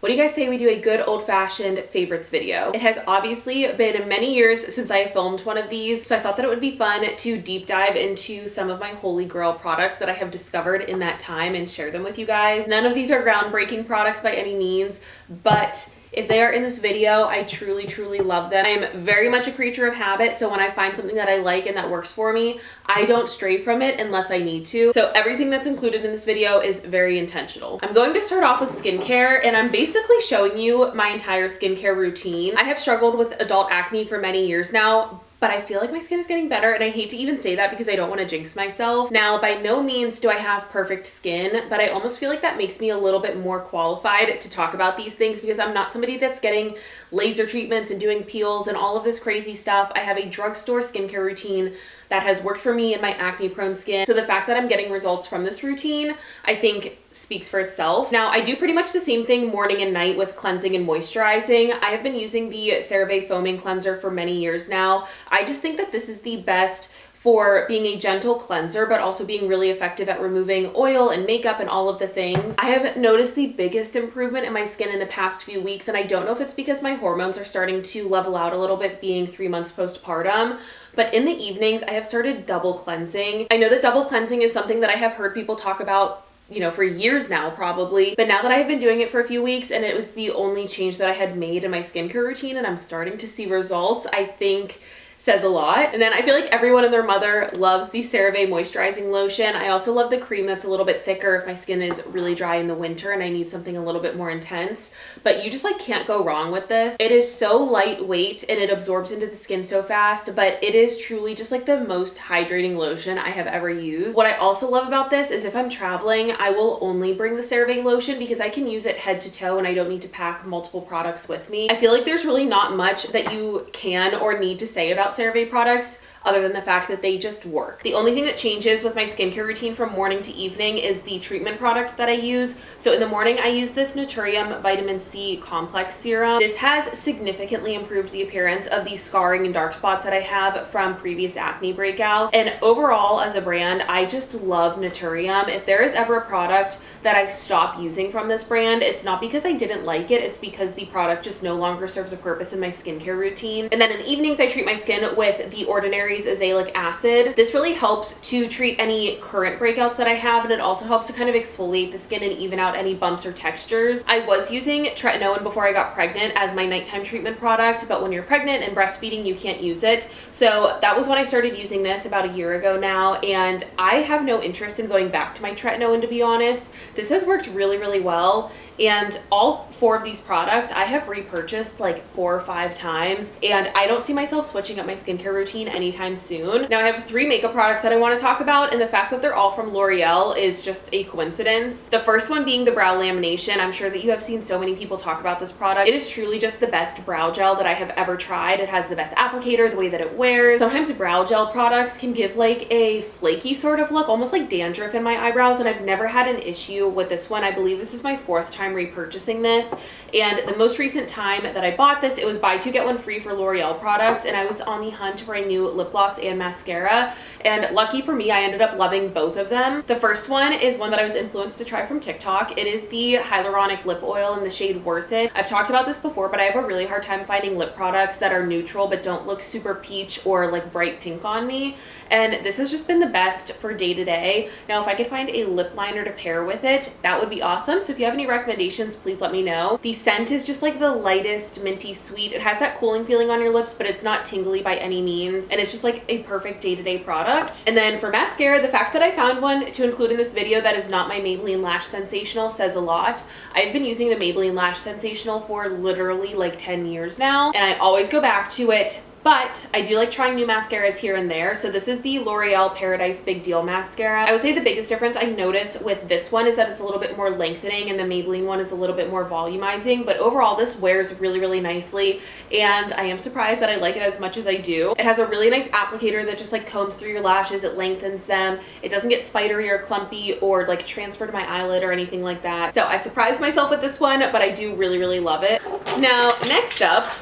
What do you guys say we do a good old-fashioned favorites video? It has obviously been many years since I filmed one of these, so I thought that it would be fun to deep dive into some of my holy grail products that I have discovered in that time and share them with you guys. None of these are groundbreaking products by any means, but if they are in this video, I truly, truly love them. I am very much a creature of habit, so when I find something that I like and that works for me, I don't stray from it unless I need to. So everything that's included in this video is very intentional. I'm going to start off with skincare, and I'm basically showing you my entire skincare routine. I have struggled with adult acne for many years now, but I feel like my skin is getting better, and I hate to even say that because I don't want to jinx myself. Now, by no means do I have perfect skin, but I almost feel like that makes me a little bit more qualified to talk about these things because I'm not somebody that's getting laser treatments and doing peels and all of this crazy stuff. I have a drugstore skincare routine that has worked for me in my acne-prone skin. So the fact that I'm getting results from this routine, I think speaks for itself. Now, I do pretty much the same thing morning and night with cleansing and moisturizing. I have been using the Cerave foaming cleanser for many years now. I just think that this is the best for being a gentle cleanser, but also being really effective at removing oil and makeup and all of the things. I have noticed the biggest improvement in my skin in the past few weeks, and I don't know if it's because my hormones are starting to level out a little bit being 3 months postpartum, but in the evenings, I have started double cleansing. I know that double cleansing is something that I have heard people talk about for years now probably, but now that I have been doing it for a few weeks and it was the only change that I had made in my skincare routine and I'm starting to see results, I think says a lot. And then I feel like everyone and their mother loves the Cerave moisturizing lotion. I also love the cream that's a little bit thicker if my skin is really dry in the winter and I need something a little bit more intense, but you just can't go wrong with this. It is so lightweight and it absorbs into the skin so fast, but it is truly just the most hydrating lotion I have ever used. What I also love about this is if I'm traveling, I will only bring the Cerave lotion because I can use it head to toe and I don't need to pack multiple products with me. I feel like there's really not much that you can or need to say about Cerave products other than the fact that they just work. The only thing that changes with my skincare routine from morning to evening is the treatment product that I use. So in the morning, I use this Naturium Vitamin C Complex Serum. This has significantly improved the appearance of the scarring and dark spots that I have from previous acne breakout. And overall, as a brand, I just love Naturium. If there is ever a product that I stop using from this brand, it's not because I didn't like it, it's because the product just no longer serves a purpose in my skincare routine. And then in the evenings, I treat my skin with the Ordinary Azelaic acid. This really helps to treat any current breakouts that I have, and it also helps to kind of exfoliate the skin and even out any bumps or textures. I was using tretinoin before I got pregnant as my nighttime treatment product, but when you're pregnant and breastfeeding, you can't use it. So that was when I started using this about a year ago now, and I have no interest in going back to my tretinoin, to be honest. This has worked really, really well. And all 4 of these products I have repurchased 4 or 5 times, and I don't see myself switching up my skincare routine anytime soon. Now I have 3 makeup products that I want to talk about, and the fact that they're all from L'Oreal is just a coincidence. The first one being the brow lamination. I'm sure that you have seen so many people talk about this product. It is truly just the best brow gel that I have ever tried. It has the best applicator, the way that it wears. Sometimes brow gel products can give a flaky sort of look, almost like dandruff in my eyebrows, and I've never had an issue with this one. I believe this is my 4th time repurchasing this, and the most recent time that I bought this, it was buy 2 get 1 free for L'Oreal products, and I was on the hunt for a new lip gloss and mascara, and lucky for me, I ended up loving both of them. The first one is one that I was influenced to try from TikTok. It is the Hyaluron Lip Oil in the shade Worth It. I've talked about this before, but I have a really hard time finding lip products that are neutral but don't look super peach or bright pink on me, and this has just been the best for day to day. Now, if I could find a lip liner to pair with it, that would be awesome. So if you have any recommendations, please let me know. The scent is just the lightest minty sweet. It has that cooling feeling on your lips, but it's not tingly by any means, and it's just a perfect day-to-day product. And then for mascara, the fact that I found one to include in this video that is not my Maybelline Lash Sensational says a lot. I've been using the Maybelline Lash Sensational for literally 10 years now, and I always go back to it. But I do like trying new mascaras here and there. So this is the L'Oreal Paradise Big Deal Mascara. I would say the biggest difference I notice with this one is that it's a little bit more lengthening and the Maybelline one is a little bit more volumizing. But overall, this wears really, really nicely. And I am surprised that I like it as much as I do. It has a really nice applicator that just combs through your lashes. It lengthens them. It doesn't get spidery or clumpy or transfer to my eyelid or anything like that. So I surprised myself with this one, but I do really, really love it. Now, next up,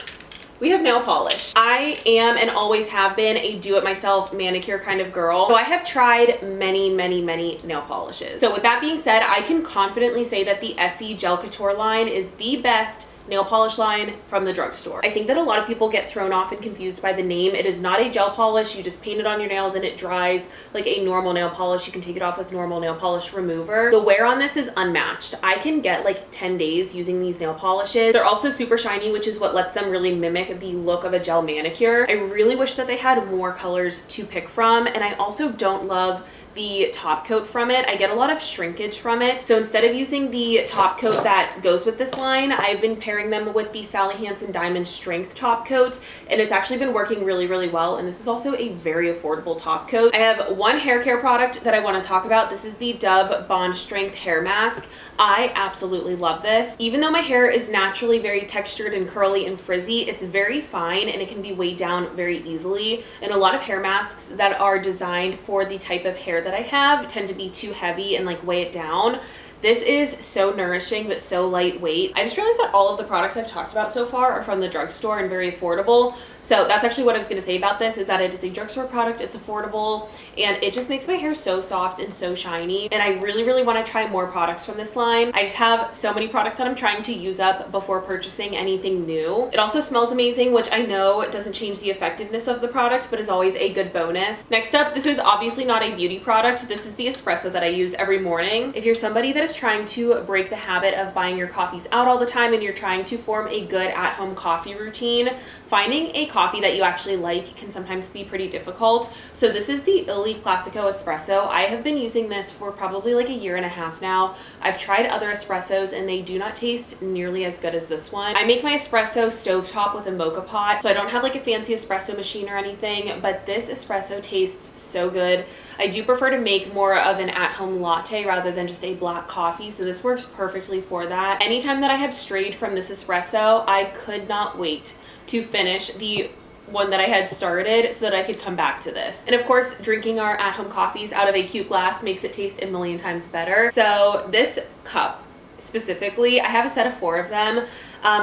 we have nail polish. I am and always have been a do-it-myself manicure kind of girl. So I have tried many nail polishes. So with that being said, I can confidently say that the Essie Gel Couture line is the best nail polish line from the drugstore. I think that a lot of people get thrown off and confused by the name. It is not a gel polish. You just paint it on your nails and it dries like a normal nail polish. You can take it off with normal nail polish remover. The wear on this is unmatched. I can get like 10 days using these nail polishes. They're also super shiny, which is what lets them really mimic the look of a gel manicure. I really wish that they had more colors to pick from, and I also don't love the top coat from it. I get a lot of shrinkage from it. So instead of using the top coat that goes with this line, I've been pairing them with the Sally Hansen Diamond Strength top coat, and it's actually been working really well. And this is also a very affordable top coat. I have one hair care product that I want to talk about. This is the Dove Bond Strength Hair Mask. I absolutely love this. Even though my hair is naturally very textured and curly and frizzy, it's very fine and it can be weighed down very easily. And a lot of hair masks that are designed for the type of hair that I have tend to be too heavy and like weigh it down. This is so nourishing but so lightweight. I just realized that all of the products I've talked about so far are from the drugstore and very affordable. So that's actually what I was going to say about this, is that it is a drugstore product, it's affordable, and it just makes my hair so soft and so shiny. And I really want to try more products from this line. I just have so many products that I'm trying to use up before purchasing anything new. It also smells amazing, which I know doesn't change the effectiveness of the product, but is always a good bonus. Next up, this is obviously not a beauty product. This is the Espresso that I use every morning. If you're somebody that is trying to break the habit of buying your coffees out all the time and you're trying to form a good at-home coffee routine, finding a coffee that you actually like can sometimes be pretty difficult. So this is the Illy Classico Espresso. I have been using this for probably like a year and a half now. I've tried other espressos and they do not taste nearly as good as this one. I make my espresso stovetop with a mocha pot, so I don't have like a fancy espresso machine or anything, but this espresso tastes so good. I do prefer to make more of an at-home latte rather than just a black coffee, so this works perfectly for that. Anytime that I have strayed from this espresso, I could not wait to finish the one that I had started so that I could come back to this. And of course, drinking our at-home coffees out of a cute glass makes it taste a million times better. So this cup specifically, I have a set of 4 of them.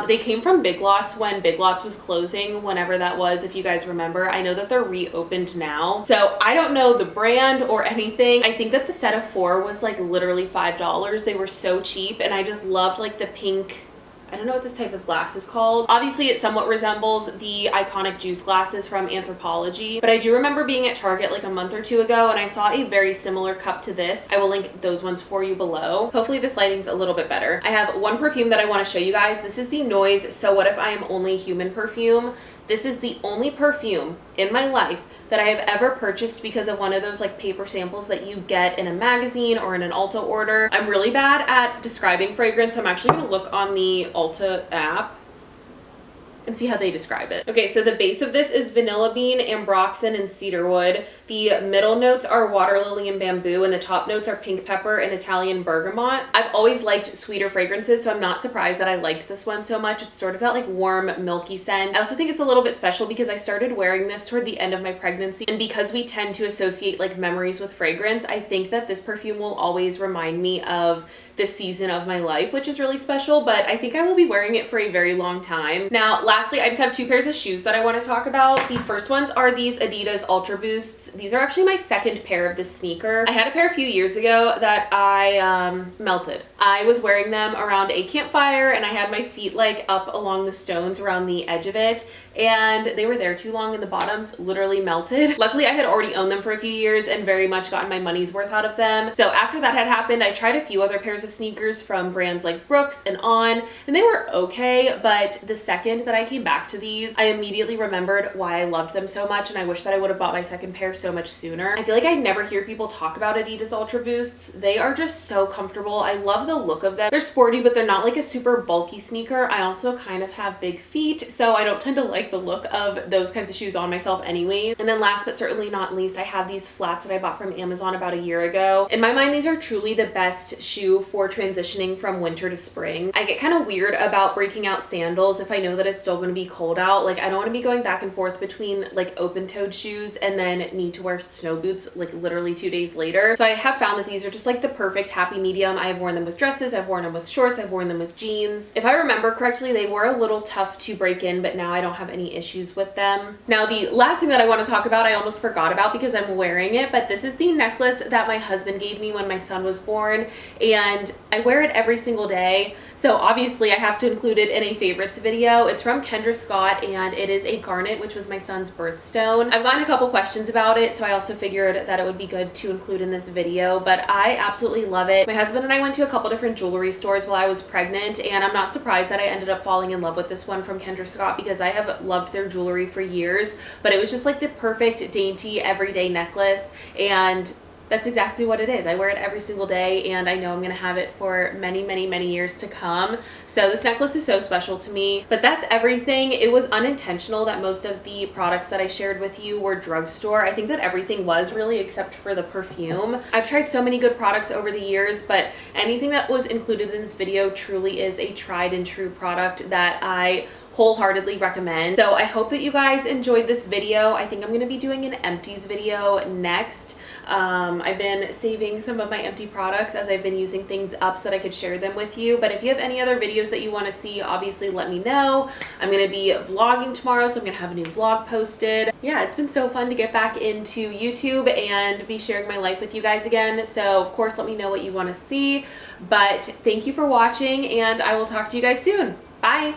They came from Big Lots when Big Lots was closing, whenever that was, if you guys remember. I know that they're reopened now. So I don't know the brand or anything. I think that the set of 4 was like literally $5. They were so cheap, and I just loved like the pink, I don't know what this type of glass is called. Obviously, it somewhat resembles the iconic juice glasses from Anthropologie, but I do remember being at Target like a month or 2 ago and I saw a very similar cup to this. I will link those ones for you below. Hopefully this lighting's a little bit better. I have one perfume that I want to show you guys. This is the Noyz So What If I Am Only Human perfume. This is the only perfume in my life that I have ever purchased because of one of those like paper samples that you get in a magazine or in an Ulta order. I'm really bad at describing fragrance, so I'm actually going to look on the Ulta app and see how they describe it. Okay, so the base of this is vanilla bean, ambroxan, and cedarwood. The middle notes are water lily and bamboo, and the top notes are pink pepper and Italian bergamot. I've always liked sweeter fragrances, so I'm not surprised that I liked this one so much. It's sort of that like warm, milky scent. I also think it's a little bit special because I started wearing this toward the end of my pregnancy, and because we tend to associate like memories with fragrance, I think that this perfume will always remind me of this season of my life, which is really special, but I think I will be wearing it for a very long time. Now, lastly, I just have 2 pairs of shoes that I want to talk about. The first ones are these Adidas Ultraboosts. These are actually my second pair of this sneaker. I had a pair a few years ago that I melted. I was wearing them around a campfire and I had my feet like up along the stones around the edge of it, and they were there too long and the bottoms literally melted. Luckily, I had already owned them for a few years and very much gotten my money's worth out of them. So after that had happened, I tried a few other pairs of sneakers from brands like Brooks and On, and they were okay, but the second that I came back to these, I immediately remembered why I loved them so much, and I wish that I would have bought my second pair so much sooner. I feel like I never hear people talk about Adidas Ultra Boosts. They are just so comfortable. I love the look of them. They're sporty, but they're not like a super bulky sneaker. I also kind of have big feet, so I don't tend to like the look of those kinds of shoes on myself anyways. And then last but certainly not least, I have these flats that I bought from Amazon about a year ago. In my mind, these are truly the best shoe for transitioning from winter to spring. I get kind of weird about breaking out sandals if I know that it's still going to be cold out. Like, I don't want to be going back and forth between like open-toed shoes and then need to wear snow boots like literally 2 days later. So I have found that these are just like the perfect happy medium. I have worn them with with dresses, I've worn them with shorts, I've worn them with jeans. If I remember correctly, they were a little tough to break in, but now I don't have any issues with them. Now, the last thing that I want to talk about, I almost forgot about because I'm wearing it, but this is the necklace that my husband gave me when my son was born, and I wear it every single day. So obviously I have to include it in a favorites video. It's from Kendra Scott, and it is a garnet, which was my son's birthstone. I've gotten a couple questions about it, so I also figured that it would be good to include in this video, but I absolutely love it. My husband and I went to a couple different jewelry stores while I was pregnant, and I'm not surprised that I ended up falling in love with this one from Kendra Scott because I have loved their jewelry for years, but it was just like the perfect dainty everyday necklace, and that's exactly what it is. I wear it every single day, and I know I'm gonna have it for many, many, many years to come. So this necklace is so special to me. But that's everything. It was unintentional that most of the products that I shared with you were drugstore. I think that everything was really, except for the perfume. I've tried so many good products over the years, but anything that was included in this video truly is a tried and true product that I wholeheartedly recommend. So I hope that you guys enjoyed this video. I think I'm gonna be doing an empties video next. I've been saving some of my empty products as I've been using things up so that I could share them with you. But if you have any other videos that you want to see, obviously let me know. I'm gonna be vlogging tomorrow, so I'm gonna have a new vlog posted. Yeah, it's been so fun to get back into YouTube and be sharing my life with you guys again. So of course, let me know what you want to see. But thank you for watching, and I will talk to you guys soon. Bye.